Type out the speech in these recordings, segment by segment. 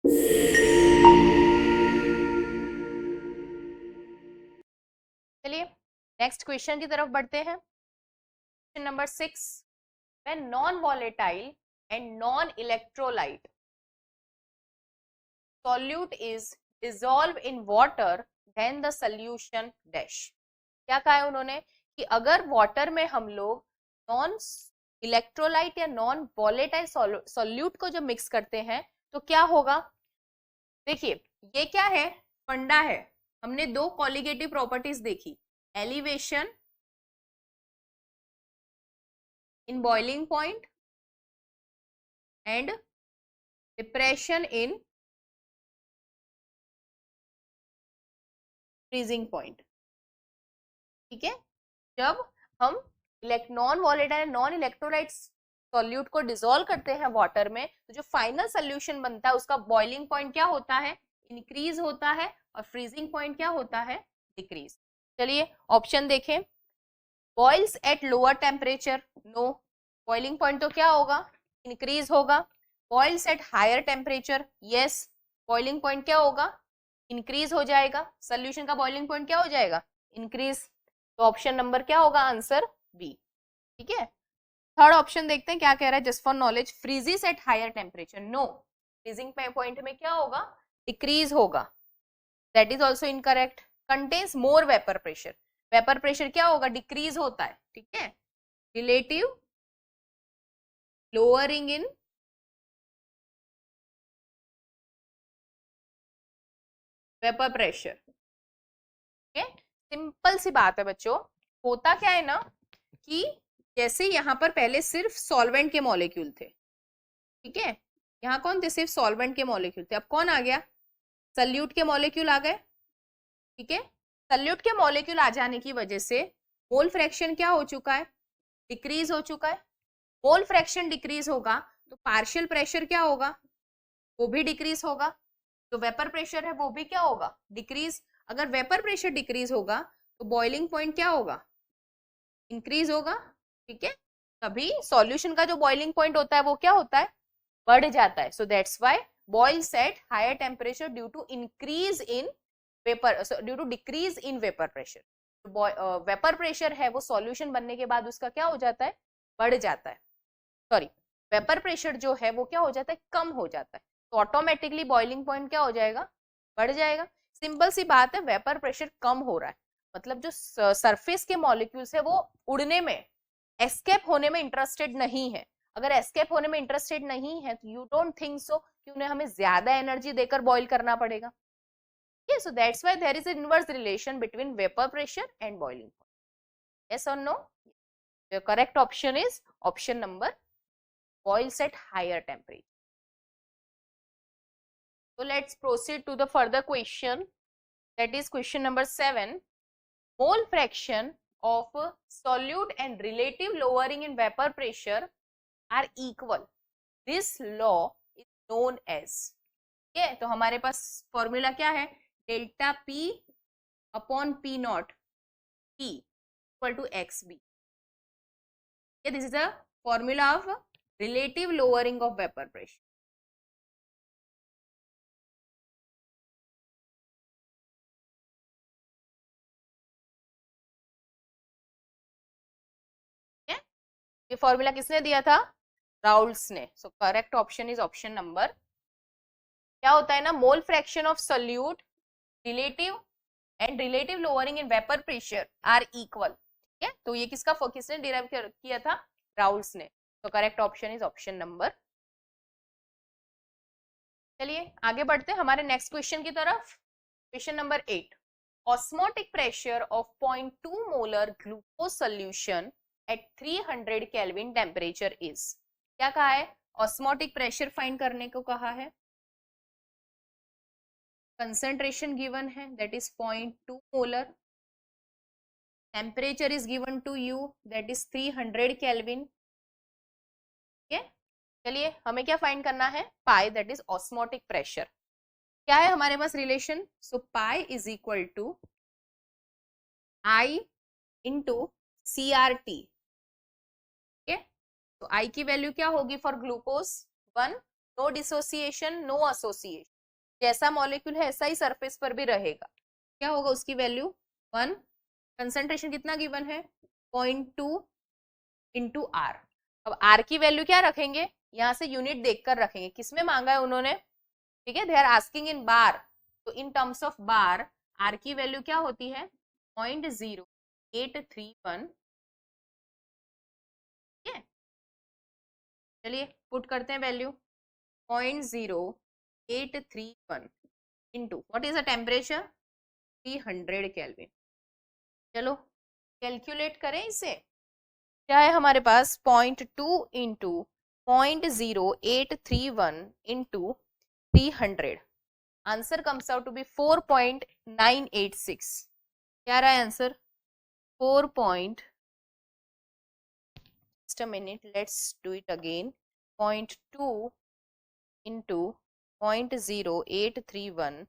चलिए next question की तरफ बढ़ते हैं। Question number 6, when non volatile and non electrolyte solute is dissolved in water then the solution dash। क्या कहा है उन्होंने कि अगर वाटर में हम लोग नॉन इलेक्ट्रोलाइट या नॉन वॉलेटाइल सॉल्यूट को जब मिक्स करते हैं तो क्या होगा। देखिए ये क्या है, फंडा है। हमने दो कॉलिगेटिव प्रॉपर्टीज देखी, elevation in boiling point and depression in freezing point. ठीक है, जब हम non volatile non electrolyte solute को डिसॉल्व करते हैं वाटर में तो जो फाइनल सोल्यूशन बनता है उसका बॉइलिंग पॉइंट क्या होता है, इंक्रीज होता है, और फ्रीजिंग पॉइंट क्या होता है, डिक्रीज। चलिए ऑप्शन देखें, boils at lower temperature, no, boiling point तो क्या होगा, इंक्रीज होगा। Boils at higher temperature, yes, boiling point क्या होगा, इंक्रीज हो जाएगा। सोल्यूशन का बॉइलिंग पॉइंट क्या हो जाएगा, इंक्रीज। तो ऑप्शन नंबर क्या होगा, आंसर बी। ठीक है, थर्ड ऑप्शन देखते हैं क्या कह रहा है, just for knowledge, freezes at higher temperature, no, freezing point में क्या होगा, डिक्रीज होगा, that is also incorrect. Contains more vapour pressure, vapour pressure क्या होगा, डिक्रीज होता है। ठीक है, relative lowering in vapour pressure. Simple सी बात है बच्चों, होता क्या है ना कि जैसे यहाँ पर पहले सिर्फ सॉल्वेंट के मॉलिक्यूल थे, ठीक है, यहाँ कौन थे, सिर्फ सॉल्वेंट के मॉलिक्यूल थे, अब कौन आ गया, सल्यूट के मॉलिक्यूल आ गए। ठीक है, सल्यूट के मॉलिक्यूल आ जाने की वजह से मोल फ्रैक्शन क्या हो चुका है, डिक्रीज हो चुका है। मोल फ्रैक्शन डिक्रीज होगा तो पार्शियल प्रेशर क्या होगा, वो भी डिक्रीज होगा। तो वेपर प्रेशर है वो भी क्या होगा, डिक्रीज। अगर वेपर प्रेशर डिक्रीज होगा तो बॉइलिंग पॉइंट क्या होगा, इंक्रीज होगा। ठीक है, तभी सॉल्यूशन का जो बॉइलिंग पॉइंट होता है वो क्या होता है, बढ़ जाता है। So that's why boils at higher temperature due to increase in vapour, due to decrease in vapour pressure. Vapour pressure है वो सॉल्यूशन बनने के बाद उसका क्या हो जाता है, बढ़ जाता है। सॉरी, वेपर प्रेशर जो है वो क्या हो जाता है, कम हो जाता है, तो ऑटोमेटिकली बॉइलिंग पॉइंट क्या हो जाएगा, बढ़ जाएगा। सिंपल सी बात है, वेपर प्रेशर कम हो रहा है मतलब जो सरफेस के मॉलिक्यूल्स है वो उड़ने में, एस्केप होने में इंटरेस्टेड नहीं है। अगर एस्केप होने में इंटरेस्टेड नहीं है तो यू डोंट थिंक सो कि उन्हें हमें ज्यादा एनर्जी देकर बॉईल करना पड़ेगा। So that's why there is an inverse relation between vapour pressure and boiling point. Yes और no, the correct option is option number, boils at higher temperature. So let's proceed to the further question, that is question number 7. Mole fraction of solute and relative lowering in vapor pressure are equal. This law is known as, ये तो हमारे पास formula क्या है, delta P upon P not T equal to XB। This is a formula of relative lowering of vapor pressure. ये formula किसने दिया था, Raoult's ने। सो correct option is option number, क्या होता है ना, mole fraction of solute relative and relative lowering in vapour pressure are equal. ठीक है, तो ये किसने डिराइव किया था, राउल्स ने। तो correct option is option number. चलिए आगे बढ़ते हैं हमारे नेक्स्ट क्वेश्चन की तरफ। Question number 8, osmotic pressure of 0.2 molar glucose solution at 300 kelvin temperature is. क्या कहा है, ऑस्मोटिक प्रेशर फाइंड करने को कहा है, कंसेंट्रेशन गिवन है that is 0.2 molar, temperature is given to you that is 300 kelvin. ठीक है, चलिए हमें क्या फाइंड करना है, pi that is osmotic pressure. क्या है हमारे पास relation, so pi is equal to i into CRT। ठीक है, तो आई की वैल्यू क्या होगी for glucose 1, no dissociation no association, जैसा मॉलिक्यूल है ऐसा ही सरफेस पर भी रहेगा, क्या होगा उसकी वैल्यू 1। कंसंट्रेशन कितना गिवन है 0.2 इंटू आर। अब आर की वैल्यू क्या रखेंगे, यहाँ से यूनिट देखकर रखेंगे, किसमें मांगा है उन्होंने, ठीक है, they are asking in bar, तो in terms of bar R की वैल्यू क्या होती है 0.0831। ठीक है, चलिए पुट करते हैं value 0.0831 into what is the temperature 300 kelvin. चलो कैलकुलेट करें इसे, क्या है हमारे पास 0.2 into 0.0831 into 300, answer comes out to be 4.986। क्या रहा है answer 4. Just a minute, let's do it again. 0.2 into 0.0831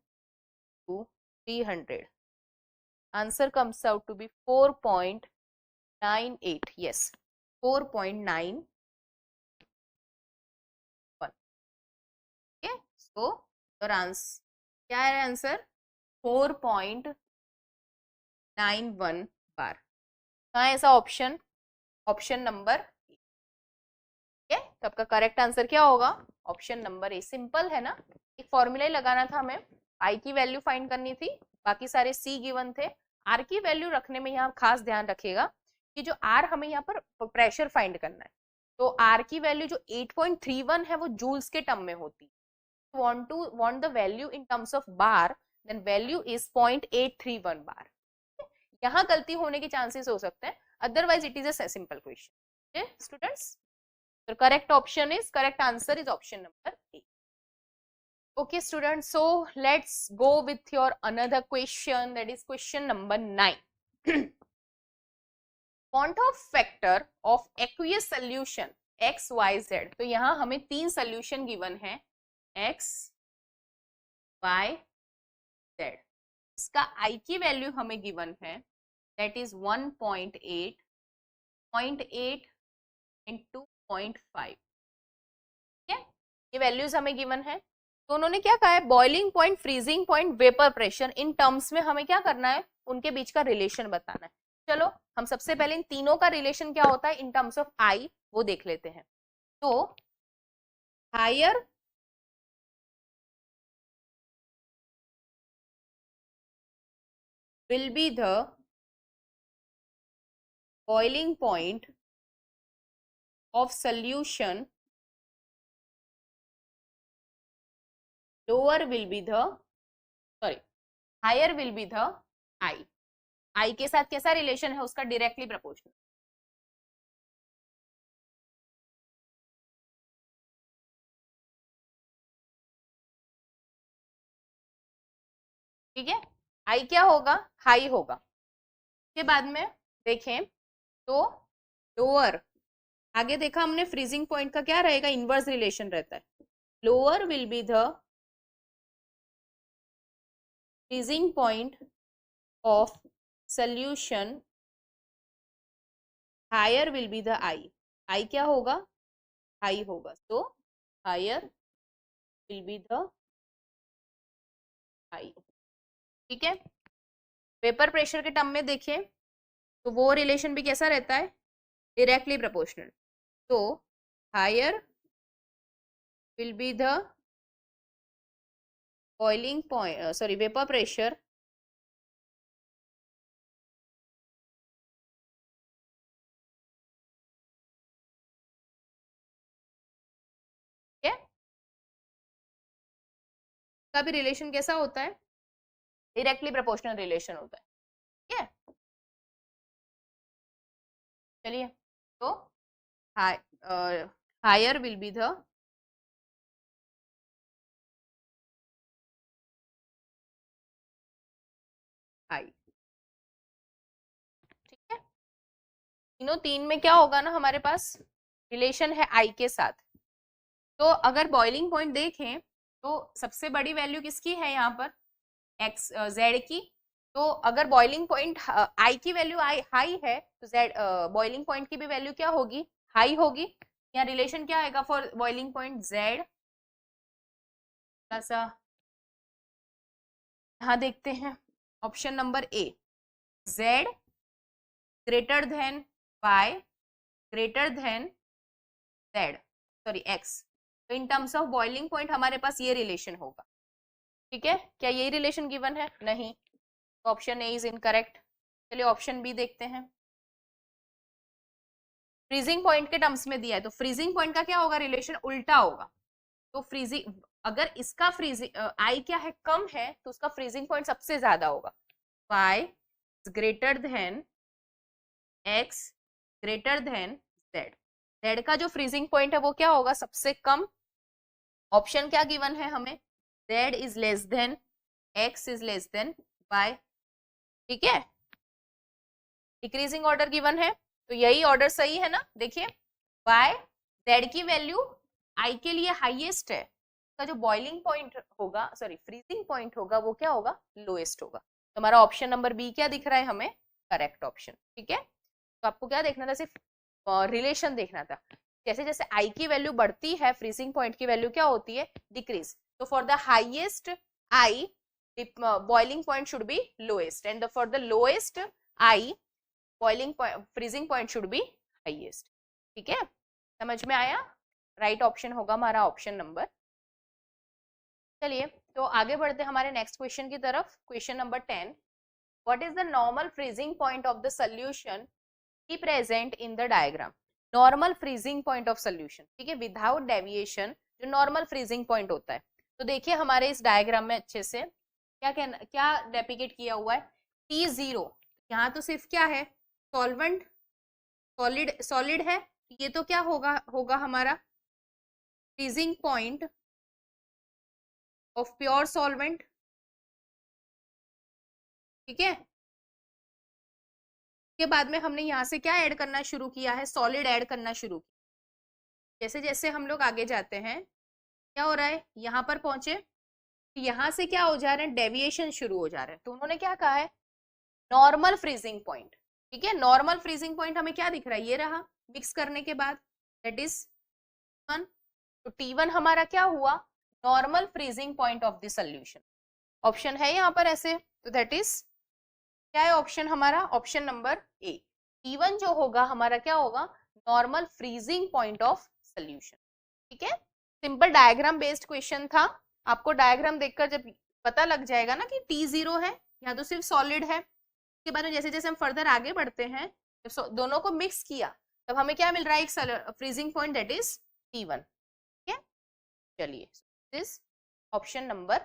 to 300. Answer comes out to be 4.98. Yes, 4.91. Okay, so your answer क्या है आंसर 4.91 बार। कहाँ है ऐसा ऑप्शन, ऑप्शन नंबर ठीक है, तो आपका करेक्ट आंसर क्या होगा ऑप्शन नंबर ए। सिंपल है ना, एक फॉर्मूला ही लगाना था हमें, आई की वैल्यू फाइंड करनी थी, बाकी सारे सी गिवन थे। आर की वैल्यू रखने में यहाँ खास ध्यान रखिएगा कि जो आर हमें यहाँ पर प्रेशर फाइंड करना है, तो आर की वैल्यू जो 8.31 है वो जूल्स के टर्म में होती है। want the value in terms of bar, then value is 0.831 बार। यहाँ गलती होने के चांसेस हो सकते हैं, otherwise it is a simple question. Okay students, the correct answer is option number A. Okay students, so let's go with your another question, that is question number 9. Want of factor of aqueous solution x y z, तो यहाँ हमें 3 solution given है x y z, इसका I की value हमें given है that is 1.8 into 0.5। ठीक है, ये वैल्यूज हमें गिवन है, तो उन्होंने क्या कहा है boiling point, freezing point, vapour pressure, in terms में हमें क्या करना है उनके बीच का रिलेशन बताना है। चलो हम सबसे पहले इन तीनों का रिलेशन क्या होता है इन टर्म्स ऑफ आई वो देख लेते हैं। तो higher will be the boiling point of solution, lower will be the higher will be the I के साथ कैसा रिलेशन है उसका डायरेक्टली प्रोपोर्शनल। ठीक है, आई क्या होगा हाई होगा। के बाद में देखें तो लोअर, आगे देखा हमने फ्रीजिंग पॉइंट का क्या रहेगा इनवर्स रिलेशन रहता है, lower will be the freezing point of solution, higher will be the i क्या होगा हाई होगा, तो higher will be the i. ठीक है, वेपर प्रेशर के टर्म में देखें तो वो रिलेशन भी कैसा रहता है डायरेक्टली प्रोपोर्शनल, तो higher will be the boiling point vapour pressure का भी रिलेशन कैसा होता है डायरेक्टली प्रोपोर्शनल रिलेशन होता है। ठीक है, चलिए तो higher will be the high. ठीक है, तीनों तीन में क्या होगा ना हमारे पास रिलेशन है आई के साथ, तो अगर बॉइलिंग पॉइंट देखें तो सबसे बड़ी वैल्यू किसकी है यहाँ पर एक्स जेड की, तो अगर बॉइलिंग पॉइंट आई की वैल्यू हाई है तो जेड बॉइलिंग पॉइंट की भी वैल्यू क्या होगी हाई होगी। यहाँ रिलेशन क्या आएगा for boiling point Z plus यहां देखते हैं option number A, z greater than y greater than z, sorry x। तो in terms of boiling point हमारे पास ये रिलेशन होगा, ठीक है। क्या यही रिलेशन गिवन है? नहीं, तो ऑप्शन ए इज इनकरेक्ट। चलिए ऑप्शन बी देखते हैं। फ्रीजिंग पॉइंट के टर्म्स में दिया है, तो फ्रीजिंग पॉइंट का क्या होगा? रिलेशन उल्टा होगा। तो फ्रीजिंग, अगर इसका फ्रीजिंग आई क्या है, कम है, तो उसका फ्रीजिंग पॉइंट सबसे ज्यादा होगा। y greater than x greater than z, z का जो फ्रीजिंग पॉइंट है वो क्या होगा? सबसे कम। ऑप्शन क्या गिवन है हमें? z is less than x is less than y, ठीक है। डिक्रीजिंग ऑर्डर गिवन है, तो यही ऑर्डर सही है ना। देखिए y z की वैल्यू i के लिए हाईएस्ट है, का जो बॉइलिंग पॉइंट होगा, सॉरी फ्रीजिंग पॉइंट होगा, वो क्या होगा? लोएस्ट होगा। तो हमारा ऑप्शन नंबर बी क्या दिख रहा है हमें? करेक्ट ऑप्शन, ठीक है। तो आपको क्या देखना था? सिर्फ रिलेशन देखना था। जैसे जैसे आई की वैल्यू बढ़ती है, फ्रीजिंग पॉइंट की वैल्यू क्या होती है? डिक्रीज। तो for the highest I boiling point should be lowest, and for the lowest I boiling freezing point should be highest, ठीक है। समझ में आया? राइट ऑप्शन होगा हमारा ऑप्शन नंबर। चलिए तो आगे बढ़ते हमारे नेक्स्ट क्वेश्चन की तरफ। Question number 10, what is the normal freezing point of the solution be present in the diagram? Normal freezing point of solution, ठीक है, विदाउट डेविएशन, जो नॉर्मल फ्रीजिंग पॉइंट होता है। तो देखिए हमारे इस डायग्राम में अच्छे से क्या डेपिकेट किया हुआ है? T0, यहाँ तो सिर्फ क्या है? सॉल्वेंट, सॉलिड है। ये तो क्या होगा हमारा? Freezing point of pure solvent, ठीक है। के बाद में हमने यहाँ से क्या ऐड करना शुरू किया है? सॉलिड ऐड करना शुरू किया। जैसे जैसे हम लोग आगे जाते हैं, क्या हो रहा है? यहाँ पर पहुंचे, यहाँ से क्या हो जा रहे हैं? डेविएशन शुरू हो जा रहे हैं। तो उन्होंने क्या कहा है? नॉर्मल फ्रीजिंग पॉइंट, ठीक है। नॉर्मल फ्रीजिंग पॉइंट हमें क्या दिख रहा है? ये रहा, मिक्स करने के बाद, दैट इज T1। तो T1 हमारा क्या हुआ? Normal freezing point of the solution. Option है यहाँ पर ऐसे, तो दैट इज क्या है ऑप्शन हमारा? Option number A. T1 जो होगा हमारा क्या होगा? Normal freezing point of solution, ठीक है। सिंपल डायग्राम बेस्ड क्वेश्चन था। आपको डायग्राम देखकर जब पता लग जाएगा ना कि T0 है, यहाँ तो सिर्फ सॉलिड है। इसके बाद में जैसे जैसे हम फर्दर आगे बढ़ते हैं, जब दोनों को मिक्स किया, तब हमें क्या मिल रहा है? एक freezing point, that is T1, ठीक है। चलिए दिस ऑप्शन नंबर